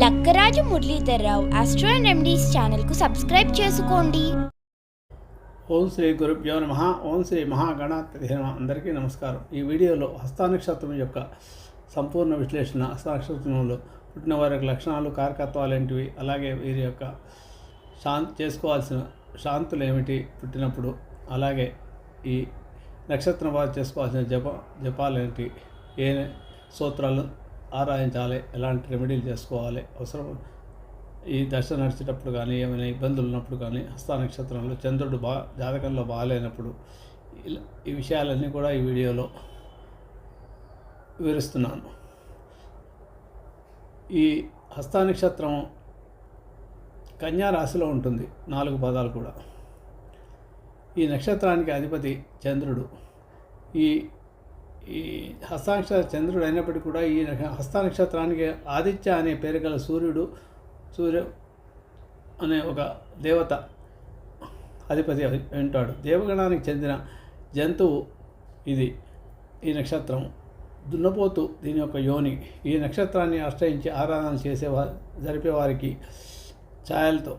Lakkaraju Muralidharrao astro and remedies ఛానల్కు subscribe చేసుకోండి. ఓం శ్రీ గురుభ్యో నమః. ఓం శ్రీ మహాగణాధిపతి నమః. అందరికీ నమస్కారం. ఈ వీడియోలో హస్తానక్షత్రం యొక్క సంపూర్ణ విశ్లేషణ, హస్తానక్షత్రంలో పుట్టిన వారి యొక్క లక్షణాలు, కారకత్వాలు ఏంటివి, అలాగే వీరి యొక్క చేసుకోవాల్సిన శాంతులు ఏమిటి పుట్టినప్పుడు, అలాగే ఈ నక్షత్రం వారు చేసుకోవాల్సిన జపాలు ఏంటి, ఏ సూత్రాలు ఆరాధించాలి, ఎలాంటి రెమెడీలు చేసుకోవాలి, అవసరం ఈ దశ నడిచేటప్పుడు కానీ, ఏమైనా ఇబ్బందులు ఉన్నప్పుడు కానీ, హస్త నక్షత్రంలో చంద్రుడు జాతకంలో బాగాలేనప్పుడు ఈ విషయాలన్నీ కూడా ఈ వీడియోలో వివరిస్తున్నాను. ఈ హస్త నక్షత్రం కన్యా రాశిలో ఉంటుంది, 4 పాదాలు కూడా. ఈ నక్షత్రానికి అధిపతి చంద్రుడు. ఈ హస్తానక్షత్ర చంద్రుడు అయినప్పటికీ కూడా ఈ హస్తానక్షత్రానికి ఆదిత్య అనే పేరు గల సూర్య అనే ఒక దేవత అధిపతి ఉంటాడు. దేవగణానికి చెందిన జంతువు ఇది. ఈ నక్షత్రం దున్నపోతు దీని యొక్క యోని. ఈ నక్షత్రాన్ని ఆశ్రయించి ఆరాధన జరిపేవారికి ఛాయలతో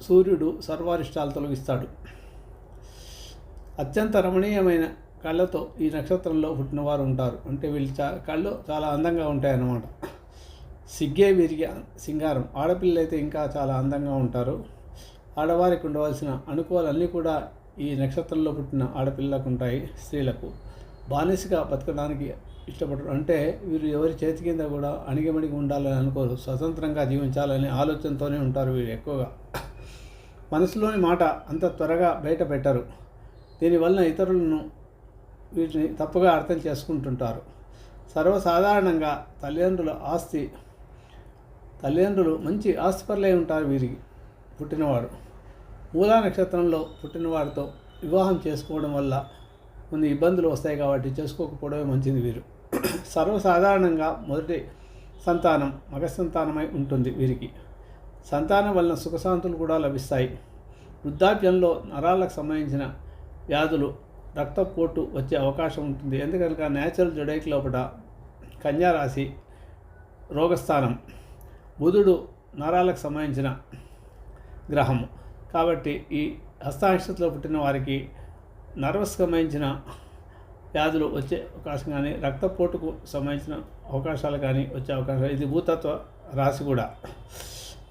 సూర్యుడు సర్వారిష్టాలు తొలగిస్తాడు. అత్యంత రమణీయమైన కళ్ళతో ఈ నక్షత్రంలో పుట్టిన వారు ఉంటారు. అంటే వీళ్ళు కళ్ళు చాలా అందంగా ఉంటాయన్నమాట. సిగ్గే వీరికి సింగారం. ఆడపిల్లలు అయితే ఇంకా చాలా అందంగా ఉంటారు. ఆడవారికి ఉండవలసిన అనుకూలన్నీ కూడా ఈ నక్షత్రంలో పుట్టిన ఆడపిల్లలకు ఉంటాయి. స్త్రీలకు బానిసగా బతకడానికి ఇష్టపడరు. అంటే వీరు ఎవరి చేతి కింద కూడా అణిగిమణిగి ఉండాలని అనుకోరు. స్వతంత్రంగా జీవించాలనే ఆలోచనతోనే ఉంటారు వీరు ఎక్కువగా. మనసులోని మాట అంత త్వరగా బయట పెట్టరు. దీనివల్ల ఇతరులను వీటిని తప్పుగా అర్థం చేసుకుంటుంటారు. సర్వసాధారణంగా తల్లిదండ్రులు మంచి ఆస్తిపరులై ఉంటారు వీరికి పుట్టినవాడు. మూలా నక్షత్రంలో పుట్టినవాడితో వివాహం చేసుకోవడం వల్ల కొన్ని ఇబ్బందులు వస్తాయి కాబట్టి చేసుకోకపోవడమే మంచిది. వీరు సర్వసాధారణంగా మొదటి సంతానం మగ సంతానమై ఉంటుంది. వీరికి సంతానం వలన సుఖశాంతులు కూడా లభిస్తాయి. వృద్ధాప్యంలో నరాలకు సంబంధించిన వ్యాధులు, రక్తపోటు వచ్చే అవకాశం ఉంటుంది. ఎందుకనగా న్యాచురల్ జొడైక్ లోపల కన్యా రాశి రోగస్థానం. బుధుడు నరాలకు సంబంధించిన గ్రహము కాబట్టి ఈ హస్తానక్షత్రంలో పుట్టిన వారికి నర్వస్ సంబంధించిన వ్యాధులు వచ్చే అవకాశం కానీ, రక్తపోటుకు సంబంధించిన అవకాశాలు కానీ వచ్చే అవకాశం. ఇది భూతత్వ రాశి కూడా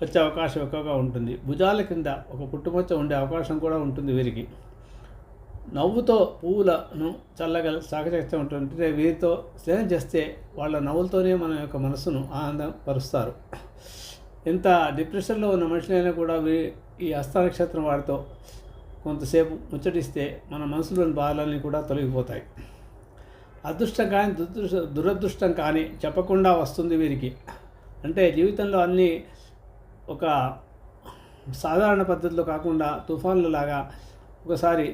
వచ్చే అవకాశం ఎక్కువగా ఉంటుంది. భుజాల కింద ఒక పుట్టుమచ్చ ఉండే అవకాశం కూడా ఉంటుంది వీరికి. నవ్వుతో పువ్వులను సాగచక్యం ఉంటుంది. వీరితో స్నేహం చేస్తే వాళ్ళ నవ్వులతోనే మన యొక్క మనసును ఆనందపరుస్తారు. ఎంత డిప్రెషన్లో ఉన్న మనుషులైనా కూడా ఈ హస్తానక్షత్రం వారితో కొంతసేపు ముచ్చటిస్తే మన మనసులోని బాధలన్నీ కూడా తొలగిపోతాయి. అదృష్టం కానీ దురదృష్టం కానీ చెప్పకుండా వస్తుంది వీరికి. అంటే జీవితంలో అన్నీ ఒక సాధారణ పద్ధతిలో కాకుండా తుఫాన్లలాగా ఒకసారి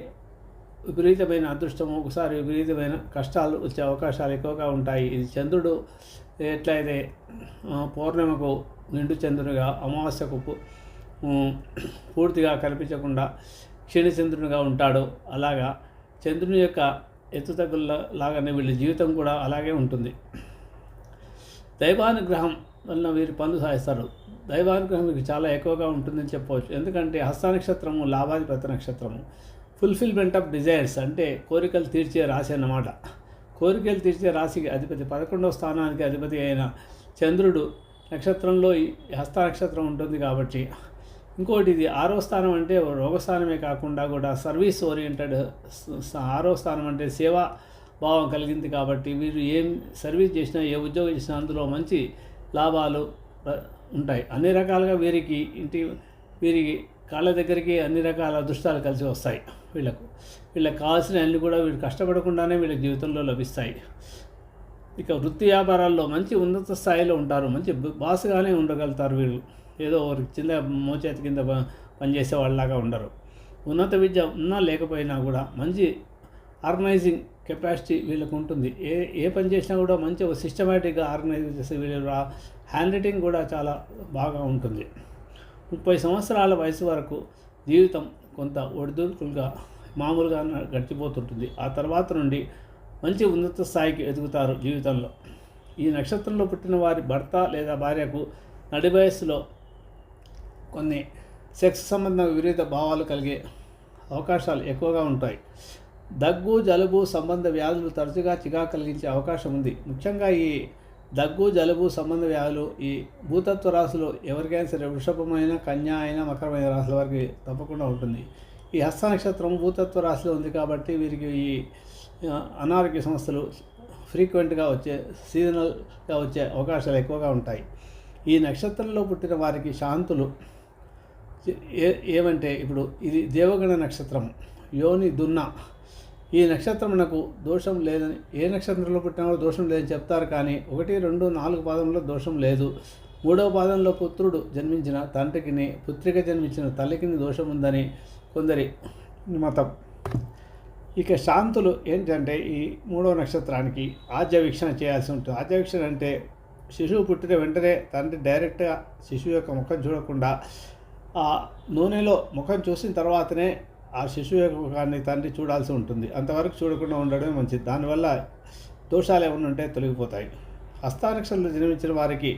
విపరీతమైన అదృష్టము, ఒకసారి విపరీతమైన కష్టాలు వచ్చే అవకాశాలు ఎక్కువగా ఉంటాయి. ఇది చంద్రుడు ఎట్లయితే పౌర్ణిమకు నిండు చంద్రునిగా, అమావాస్యకు పూర్తిగా కనిపించకుండా క్షీణచంద్రునిగా ఉంటాడో అలాగా చంద్రుని యొక్క ఎత్తుతగ్గులాగానే వీళ్ళ జీవితం కూడా అలాగే ఉంటుంది. దైవానుగ్రహం వలన వీరు పనులు సాధిస్తారు. దైవానుగ్రహం వీరికి చాలా ఎక్కువగా ఉంటుందని చెప్పవచ్చు. ఎందుకంటే హస్తానక్షత్రము లాభాధిపతి నక్షత్రము. ఫుల్ఫిల్మెంట్ ఆఫ్ డిజైర్స్ అంటే కోరికలు తీర్చే రాశి అన్నమాట. కోరికలు తీర్చే రాశికి అధిపతి 11వ స్థానానికి అధిపతి అయిన చంద్రుడు నక్షత్రంలో ఈ హస్త నక్షత్రం ఉంటుంది కాబట్టి. ఇంకోటి ఇది 6వ స్థానం అంటే రోగస్థానమే కాకుండా కూడా సర్వీస్ ఓరియంటెడ్ 6వ స్థానం అంటే సేవా భావం కలిగింది కాబట్టి వీరు ఏం సర్వీస్ చేసినా, ఏ ఉద్యోగం చేసినా అందులో మంచి లాభాలు ఉంటాయి. అన్ని రకాలుగా వీరికి కాళ్ళ దగ్గరికి అన్ని రకాల అదృష్టాలు కలిసి వస్తాయి. వీళ్ళకి కావాల్సిన అన్ని కూడా వీళ్ళు కష్టపడకుండానే వీళ్ళ జీవితంలో లభిస్తాయి. ఇక వృత్తి వ్యాపారాల్లో మంచి ఉన్నత స్థాయిలో ఉంటారు. మంచి బాస్గానే ఉండగలుగుతారు వీళ్ళు. ఏదో చిన్న మోచేతి కింద పనిచేసే వాళ్ళలాగా ఉండరు. ఉన్నత విద్య ఉన్నా లేకపోయినా కూడా మంచి ఆర్గనైజింగ్ కెపాసిటీ వీళ్ళకు ఉంటుంది. ఏ పని చేసినా కూడా మంచి సిస్టమేటిక్గా ఆర్గనైజ్ చేసే వీళ్ళ హ్యాండ్ రైటింగ్ కూడా చాలా బాగా ఉంటుంది. 30 సంవత్సరాల వయసు వరకు జీవితం కొంత ఒడిదుడుకులుగా మామూలుగా గడిచిపోతుంటుంది. ఆ తర్వాత నుండి మంచి ఉన్నత స్థాయికి ఎదుగుతారు జీవితంలో. ఈ నక్షత్రంలో పుట్టిన వారి భర్త లేదా భార్యకు నడి వయస్సులో కొన్ని సెక్స్ సంబంధ విపరీత భావాలు కలిగే అవకాశాలు ఎక్కువగా ఉంటాయి. దగ్గు, జలుబు సంబంధ వ్యాధులు తరచుగా చికాకు కలిగించే అవకాశం ఉంది. ముఖ్యంగా ఈ దగ్గు, జలుబు సంబంధ వ్యాధులు ఈ భూతత్వ రాశులు ఎవరికైనా సరే వృషభమైన, కన్యా అయినా మకరమైన రాశుల వారికి తప్పకుండా ఉంటుంది. ఈ హస్త నక్షత్రం భూతత్వ రాశిలో ఉంది కాబట్టి వీరికి ఈ అనారోగ్య సమస్యలు ఫ్రీక్వెంట్గా సీజనల్గా వచ్చే అవకాశాలు ఎక్కువగా ఉంటాయి. ఈ నక్షత్రంలో పుట్టిన వారికి శాంతులు ఏమంటే, ఇప్పుడు ఇది దేవగణ నక్షత్రం, యోని దున్న. ఈ నక్షత్రమునకు దోషం లేదని, ఏ నక్షత్రంలో పుట్టినా దోషం లేదని చెప్తారు, కానీ 1, 2, 4 పాదంలో దోషం లేదు. 3వ పాదంలో పుత్రుడు జన్మించిన తండ్రికిని, పుత్రిక జన్మించిన తల్లికిని దోషం ఉందని కొందరి మతం. ఇక శాంతులు ఏంటంటే, ఈ 3వ నక్షత్రానికి ఆద్య వీక్షణ చేయాల్సి ఉంటుంది. ఆద్య వీక్షణ అంటే శిశువు పుట్టిన వెంటనే తండ్రి డైరెక్ట్గా శిశువు యొక్క ముఖం చూడకుండా ఆ నూనెలో ముఖం చూసిన తర్వాతనే ఆ శిశువు యొక్క ముఖాన్ని తండ్రి చూడాల్సి ఉంటుంది. అంతవరకు చూడకుండా ఉండడమే మంచిది. దానివల్ల దోషాలు ఏమైనా ఉంటే తొలగిపోతాయి. హస్తానక్షత్రంలో జన్మించిన వారికి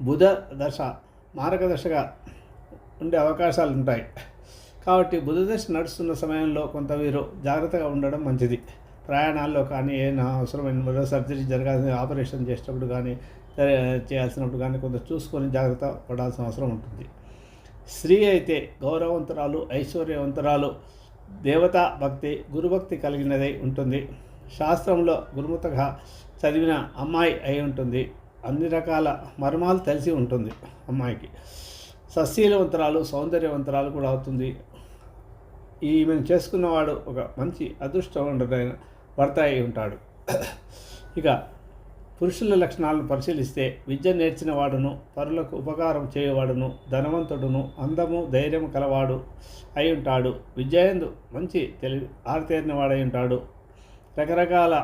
బుధ దశ మార్గదశగా ఉండే అవకాశాలు ఉంటాయి. కాబట్టి బుధ దశ నడుస్తున్న సమయంలో కొంత వీరు జాగ్రత్తగా ఉండడం మంచిది. ప్రయాణాల్లో కానీ, ఏమైనా అవసరమైన సర్జరీ జరగాల్సిన ఆపరేషన్ చేసేటప్పుడు కానీ, చేయాల్సినప్పుడు కానీ కొంత చూసుకొని జాగ్రత్త పడాల్సిన అవసరం ఉంటుంది. స్త్రీ అయితే గౌరవవంతురాలు, ఐశ్వర్యవంతురాలు, దేవతా భక్తి, గురుభక్తి కలిగినదై ఉంటుంది. శాస్త్రంలో గురుముఖంగా చదివిన అమ్మాయి అయి ఉంటుంది. అన్ని రకాల మర్మాలు తెలిసి ఉంటుంది అమ్మాయికి. సశీలవంతురాలు, సౌందర్యవంతురాలు కూడా అవుతుంది. ఈమెను చేసుకున్నవాడు ఒక మంచి అదృష్టవంతుడైన భర్త అయి ఉంటాడు. ఇక పురుషుల లక్షణాలను పరిశీలిస్తే విద్య నేర్చిన వాడును, పరులకు ఉపకారం చేయవాడును, ధనవంతుడును, అందము ధైర్యం కలవాడు అయి ఉంటాడు. విద్యయందు మంచి ఆరితేరిన వాడై ఉంటాడు. రకరకాల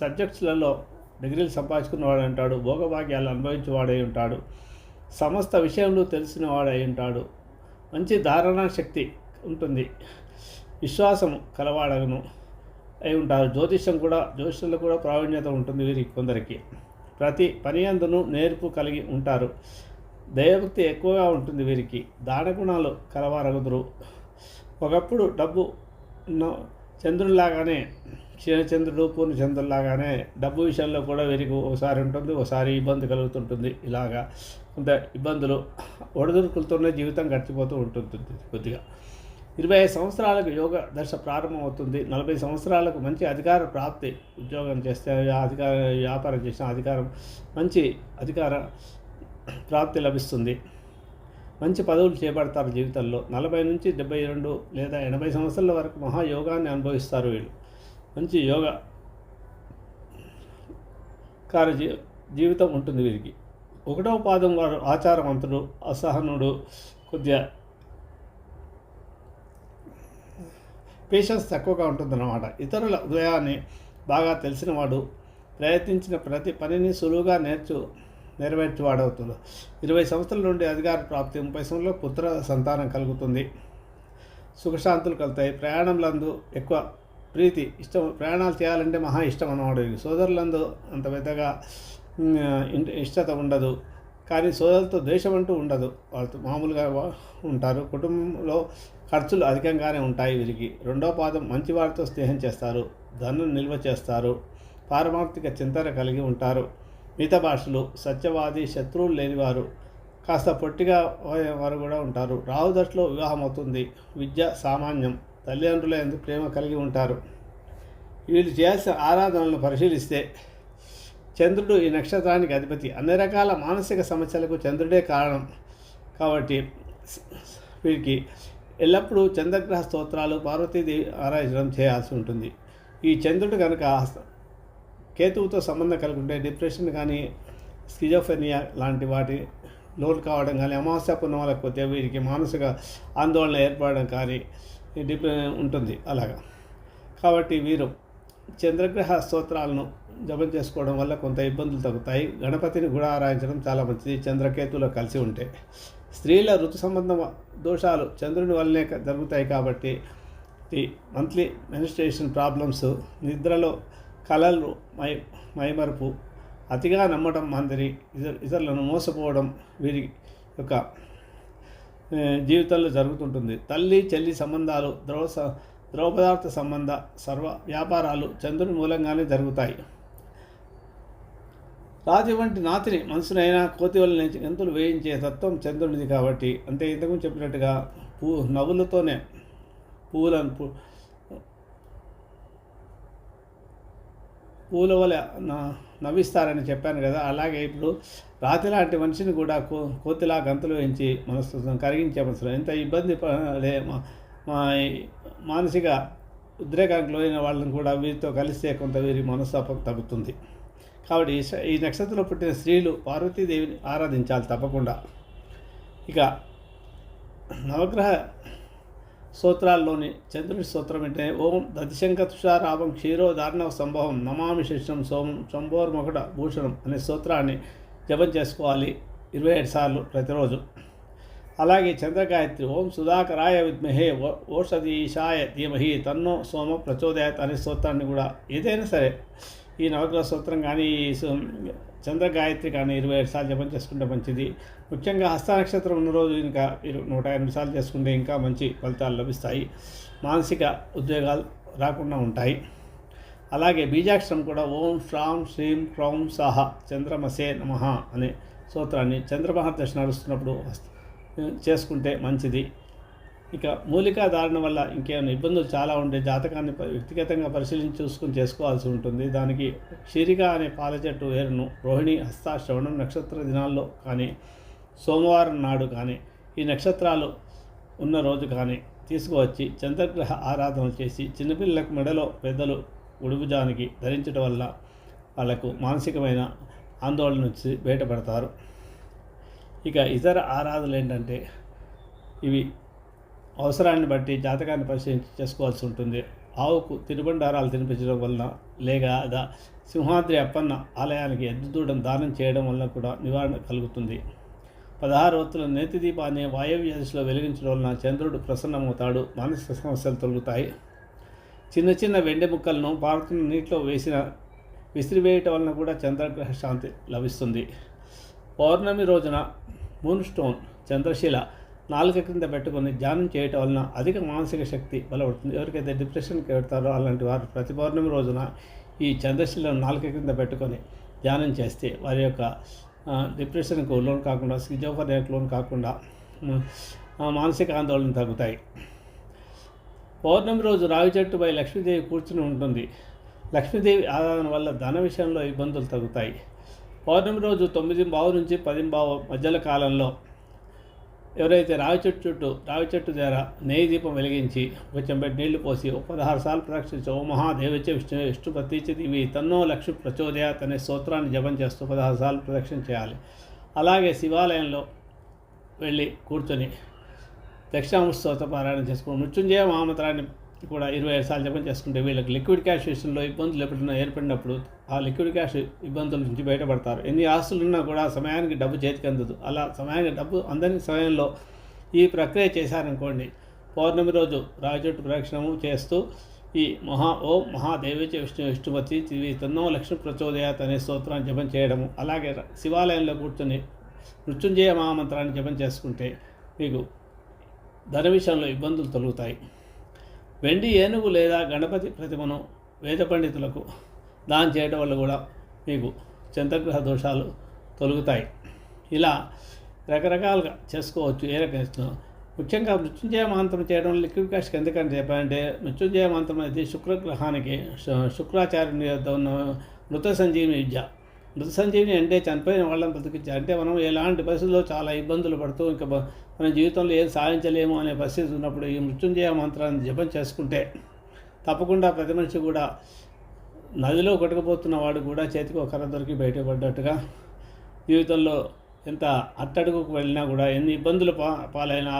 సబ్జెక్ట్స్లలో డిగ్రీలు సంపాదించుకున్నవాడు ఉంటాడు. భోగభాగ్యాలు అనుభవించేవాడై ఉంటాడు. సమస్త విషయంలో తెలిసిన వాడై ఉంటాడు. మంచి ధారణా శక్తి ఉంటుంది. విశ్వాసము కలవాడను అయి ఉంటారు. జ్యోతిష్యంలో కూడా ప్రావీణ్యత ఉంటుంది వీరికి కొందరికి. ప్రతి పని అందును నేర్పు కలిగి ఉంటారు. దైవభక్తి ఎక్కువగా ఉంటుంది వీరికి. దానగుణాలు కలవారగుదురు. ఒకప్పుడు డబ్బు చంద్రుడిలాగానే, క్షీణచంద్రుడు పూర్ణచంద్రుడిలాగానే డబ్బు విషయంలో కూడా వీరికి ఒకసారి ఉంటుంది, ఒకసారి ఇబ్బంది కలుగుతుంటుంది. ఇలాగా కొంత ఇబ్బందులు ఒడిదుడుకులతోనే జీవితం గడిచిపోతూ ఉంటుంది. కొద్దిగా 25 సంవత్సరాలకు యోగ దశ ప్రారంభమవుతుంది. 40 సంవత్సరాలకు మంచి అధికార ప్రాప్తి, ఉద్యోగం చేస్తే వ్యాపారం చేసిన మంచి అధికార ప్రాప్తి లభిస్తుంది. మంచి పదవులు చేపడతారు జీవితంలో. 40 నుంచి 72 లేదా 80 సంవత్సరాల వరకు మహాయోగాన్ని అనుభవిస్తారు వీళ్ళు. మంచి యోగ జీవితం ఉంటుంది వీరికి. 1వ పాదం వారు ఆచారవంతుడు, అసహనుడు, కొద్దిగా పేషెన్స్ తక్కువగా ఉంటుందన్నమాట. ఇతరుల హృదయాన్ని బాగా తెలిసినవాడు. ప్రయత్నించిన ప్రతి పనిని సులువుగా నెరవేర్చేవాడవుతుంది. 20 సంవత్సరాల నుండి అధికార ప్రాప్తి, 30 సంవత్సరాల్లో పుత్ర సంతానం కలుగుతుంది. సుఖశాంతులు కలుగుతాయి. ప్రయాణంలందు ఎక్కువ ప్రీతి, ఇష్టం. ప్రయాణాలు చేయాలంటే మహా ఇష్టం అన్నవాడు. సోదరులందు అంత పెద్దగా ఇష్టత ఉండదు, కానీ సోదరులతో ద్వేషం అంటూ ఉండదు. వాళ్ళతో మామూలుగా ఉంటారు. కుటుంబంలో ఖర్చులు అధికంగానే ఉంటాయి వీరికి. 2వ పాదం మంచి వారితో స్నేహం చేస్తారు. ధనం నిల్వ చేస్తారు. పారమార్థిక చింతన కలిగి ఉంటారు. మిత భాషలు, సత్యవాది, శత్రువులు లేనివారు, కాస్త పొట్టిగా వారు కూడా ఉంటారు. రాహు దశలో వివాహం అవుతుంది. విద్య సామాన్యం. తల్లిదండ్రుల యందు ప్రేమ కలిగి ఉంటారు. వీళ్ళు చేయాల్సిన ఆరాధనలను పరిశీలిస్తే చంద్రుడు ఈ నక్షత్రానికి అధిపతి. అన్ని రకాల మానసిక సమస్యలకు చంద్రుడే కారణం. కాబట్టి వీరికి ఎల్లప్పుడూ చంద్రగ్రహ స్తోత్రాలు, పార్వతీదేవి ఆరాధించడం చేయాల్సి ఉంటుంది. ఈ చంద్రుడు కనుక కేతువుతో సంబంధం కలిగి ఉంటే డిప్రెషన్ కానీ, స్కిజోఫ్రెనియా లాంటి వాటి లోటు కావడం కానీ, అమావాస్య పుణ్యమాలకు కొద్దిగా వీరికి మానసిక ఆందోళన ఏర్పడడం కానీ ఉంటుంది అలాగా. కాబట్టి వీరు చంద్రగ్రహ స్తోత్రాలను జపం చేసుకోవడం వల్ల కొంత ఇబ్బందులు తగ్గుతాయి. గణపతిని కూడా ఆరాధించడం చాలా మంచిది చంద్రకేతులో కలిసి ఉంటే. స్త్రీల ఋతు సంబంధ దోషాలు చంద్రుని వల్లనే జరుగుతాయి. కాబట్టి మంత్లీ మెన్స్ట్రుయేషన్ ప్రాబ్లమ్స్, నిద్రలో కలలు, మైమరుపు, అతిగా నమ్మడం మాదిరి ఇతరులను మోసపోవడం వీరి యొక్క జీవితంలో జరుగుతుంటుంది. తల్లి చెల్లి సంబంధాలు, ద్రవ పదార్థ సంబంధ సర్వ వ్యాపారాలు చంద్రుని మూలంగానే జరుగుతాయి. రాతి వంటి నాతిని మనసునైనా కోతి వల్ల ఎంతులు వేయించే తత్వం చంద్రునిది కాబట్టి, అంటే ఇంతకు చెప్పినట్టుగా నవ్వులతోనే పూల వల్ల నవ్విస్తారని చెప్పాను కదా. అలాగే ఇప్పుడు రాతి లాంటి మనిషిని కూడా కోతిలా గంతులు వేయించి మనసు కరిగించే మనసులో ఎంత ఇబ్బంది మానసిక ఉద్రేకానికి లోనైన వాళ్ళని కూడా వీరితో కలిస్తే కొంత వీరి మనస్తాపం తగ్గుతుంది. కాబట్టి ఈ నక్షత్రంలో పుట్టిన స్త్రీలు పార్వతీదేవిని ఆరాధించాలి తప్పకుండా. ఇక నవగ్రహ స్తోత్రాల్లోని చంద్రుని స్తోత్రం అంటే ఓం దతిశంక తుషారాభం క్షీరో దారుణవ సంభవం నమామి శిష్యం సోమం శంభోర్మకుట భూషణం అనే స్తోత్రాన్ని జపం చేసుకోవాలి 27 సార్లు ప్రతిరోజు. అలాగే చంద్రగాయత్రి ఓం సుధాకరాయ విద్మహే ఓషధీశాయ ధీమహి తన్నో సోమ ప్రచోదయాత్ అనే స్తోత్రాన్ని కూడా ఏదైనా సరే ఈ నవగ్రహ స్తోత్రం కానీ చంద్రగాయత్రి కానీ 27 సార్లు జపం చేసుకుంటే మంచిది. ముఖ్యంగా హస్త నక్షత్రం ఉన్న రోజు ఇంకా 108 సార్లు చేసుకుంటే ఇంకా మంచి ఫలితాలు లభిస్తాయి. మానసిక ఉద్వేగాలు రాకుండా ఉంటాయి. అలాగే బీజాక్షరం కూడా ఓం శ్రాం శ్రీం క్రౌం సాహ చంద్రమసే నమః అనే స్తోత్రాన్ని చంద్రమహర్దశ నడుస్తున్నప్పుడు చేసుకుంటే మంచిది. ఇక మూలికా ధారణ వల్ల ఇంకేమైనా ఇబ్బందులు చాలా ఉండే జాతకాన్ని వ్యక్తిగతంగా పరిశీలించి చూసుకుని చేసుకోవాల్సి ఉంటుంది. దానికి క్షీరిక అనే పాల చెట్టు వేరును రోహిణి హస్త శ్రవణం నక్షత్ర దినాల్లో కానీ సోమవారం నాడు కానీ ఈ నక్షత్రాలు ఉన్న రోజు కానీ తీసుకువచ్చి చంద్రగ్రహ ఆరాధన చేసి చిన్నపిల్లలకు మెడలో పెద్దలు ఉడుపుజానికి ధరించడం వల్ల వాళ్లకు మానసికమైన ఆందోళన నుంచి బయటపడతారు. ఇక ఇతర ఆరాధనలు ఏంటంటే ఇవి అవసరాన్ని బట్టి జాతకాన్ని పరిశీలించి చేసుకోవాల్సి ఉంటుంది. ఆవుకు తినుబండారాలు తినిపించడం వలన లేక సింహాద్రి అప్పన్న ఆలయానికి ఎద్దుదూడను దానం చేయడం వల్ల కూడా నివారణ కలుగుతుంది. 16 ఒత్తుల నేతి దీపాన్ని వాయవ్య దిశలో వెలిగించడం వలన చంద్రుడు ప్రసన్నమవుతాడు. మానసిక సమస్యలు తొలుగుతాయి. చిన్న చిన్న వెండి ముక్కలను పారుతున్న నీటిలో విసిరివేయటం వలన కూడా చంద్రగ్రహ శాంతి లభిస్తుంది. పౌర్ణమి రోజున మూన్ స్టోన్ చంద్రశిల నాలుక క్రింద పెట్టుకొని ధ్యానం చేయటం వలన అధిక మానసిక శక్తి బలపడుతుంది. ఎవరికైతే డిప్రెషన్కి పెడతారో అలాంటి వారు ప్రతి పౌర్ణమి రోజున ఈ చంద్రశిలను నాలుక క్రింద పెట్టుకొని ధ్యానం చేస్తే వారి యొక్క డిప్రెషన్కు లోన్ కాకుండా స్కిజోఫ్రెనియాకు లోన్ కాకుండా మానసిక ఆందోళన తగ్గుతాయి. పౌర్ణమి రోజు రావి చెట్టుపై లక్ష్మీదేవి కూర్చుని ఉంటుంది. లక్ష్మీదేవి ఆరాధన వల్ల ధన విషయంలో ఇబ్బందులు తగ్గుతాయి. పౌర్ణమి రోజు 9:15 నుంచి 10:15 మధ్యల కాలంలో ఎవరైతే రావి చెట్టు దగ్గర నెయ్యి దీపం వెలిగించి కొంచెం పెట్టి నీళ్లు పోసి 16 సార్లు ప్రదక్షించి ఓ మహాదేవచ విష్ణుపతిచ దివి తన్నో లక్ష్మి ప్రచోదయాత్ అనే స్తోత్రాన్ని జపం చేస్తూ 16 సార్లు ప్రదక్షిణ చేయాలి. అలాగే శివాలయంలో వెళ్ళి కూర్చొని దక్షిణామూర్తి స్తోత్ర పారాయణ చేసుకుని మృత్యుంజయ మహామంత్రాన్ని కూడా 27 సార్లు జపం చేసుకుంటే వీళ్ళకి లిక్విడ్ క్యాష్ విషయంలో ఇబ్బందులు ఎప్పుడైనా ఏర్పడినప్పుడు ఆ లిక్విడ్ క్యాష్ ఇబ్బందుల నుంచి బయటపడతారు. ఎన్ని ఆస్తులున్నా కూడా సమయానికి డబ్బు చేతికి అందదు. అలా సమయానికి డబ్బు అందని సమయంలో ఈ ప్రక్రియ చేశారనుకోండి, పౌర్ణమి రోజు రావి చెట్టు ప్రదక్షిణము చేస్తూ ఈ ఓం మహాదేవచ విష్ణుపతి తన్నో లక్ష్మి ప్రచోదయాత్ అనే స్తోత్రాన్ని జపం చేయడము, అలాగే శివాలయంలో కూర్చొని మృత్యుంజయ మహామంత్రాన్ని జపం చేసుకుంటే మీకు ధన విషయంలో ఇబ్బందులు తొలుగుతాయి. వెండి ఏనుగు లేదా గణపతి ప్రతిమను వేద పండితులకు దానం చేయడం వల్ల కూడా మీకు చంద్రగ్రహ దోషాలు తొలుగుతాయి. ఇలా రకరకాలుగా చేసుకోవచ్చు. ఏ రకంగా ముఖ్యంగా మృత్యుంజయ మంత్రం చేయడం లిక్విడ్ క్యాష్కి ఎందుకంటే చెప్పాలంటే మృత్యుంజయ మంత్రం అనేది శుక్రగ్రహానికి శుక్రాచార్యుని యొక్క ఉన్న మృత సంజీవిని విద్య. మృత సంజీవిని అంటే చనిపోయిన వాళ్ళని బ్రతికించారు. అంటే మనం ఎలాంటి పరిస్థితుల్లో చాలా ఇబ్బందులు పడుతూ ఇంకా మన జీవితంలో ఏం సాధించలేము అనే పరిస్థితి ఉన్నప్పుడు ఈ మృత్యుంజయ మంత్రాన్ని జపం చేసుకుంటే తప్పకుండా ప్రతి మనిషి కూడా నదిలో కొట్టుకుపోతున్న వాడు కూడా చేతికి ఒక కర్ర దొరికి బయటపడ్డట్టుగా జీవితంలో ఎంత అట్టడుగుకు వెళ్ళినా కూడా ఎన్ని ఇబ్బందులు పాలైన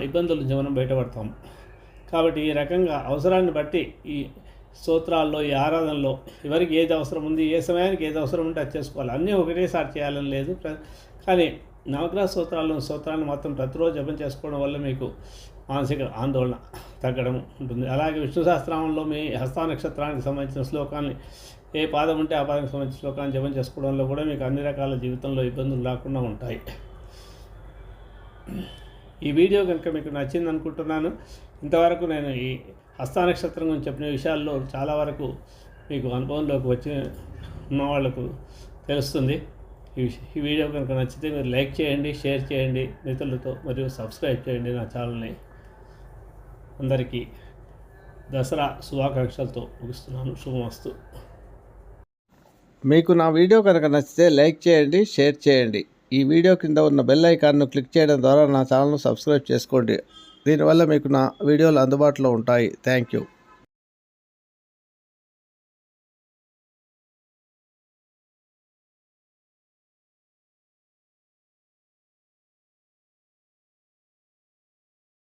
ఇబ్బందుల నుంచి మనం బయటపడతాం. కాబట్టి ఈ రకంగా అవసరాన్ని బట్టి ఈ స్తోత్రాల్లో ఈ ఆరాధనలో ఎవరికి ఏది అవసరం ఉంది, ఏ సమయానికి ఏది అవసరం ఉంటే అది చేసుకోవాలి. అన్నీ ఒకటేసారి చేయాలని లేదు. కానీ నవగ్రహ స్తోత్రాలను మాత్రం ప్రతిరోజు జపం చేసుకోవడం వల్ల మీకు మానసిక ఆందోళన తగ్గడం ఉంటుంది. అలాగే విష్ణు సహస్రనామంలో మీ హస్త నక్షత్రానికి సంబంధించిన శ్లోకాన్ని ఏ పాదం ఉంటే ఆ పాదానికి సంబంధించిన శ్లోకాన్ని జపం చేసుకోవడంలో కూడా మీకు అన్ని రకాల జీవితంలో ఇబ్బందులు రాకుండా ఉంటాయి. ఈ వీడియో కనుక మీకు నచ్చింది అనుకుంటున్నాను. ఇంతవరకు నేను ఈ హస్త నక్షత్రం గురించి చెప్పిన విషయాల్లో చాలా వరకు మీకు అనుభవంలోకి వచ్చి ఉన్న వాళ్ళకు తెలుస్తుంది. ఈ వీడియో కనుక నచ్చితే మీరు లైక్ చేయండి, షేర్ చేయండి మిత్రులతో, మరియు సబ్స్క్రైబ్ చేయండి నా ఛానల్ని. అందరికీ దసరా శుభాకాంక్షలతో ముగిస్తున్నాను. శుభమస్తు. మీకు నా వీడియో కనుక నచ్చితే లైక్ చేయండి, షేర్ చేయండి. ఈ వీడియో కింద ఉన్న బెల్ ఐకాన్ను క్లిక్ చేయడం ద్వారా నా ఛానల్ను సబ్స్క్రైబ్ చేసుకోండి. దీనివల్ల మీకు నా వీడియోలు అందుబాటులో ఉంటాయి. Thank you.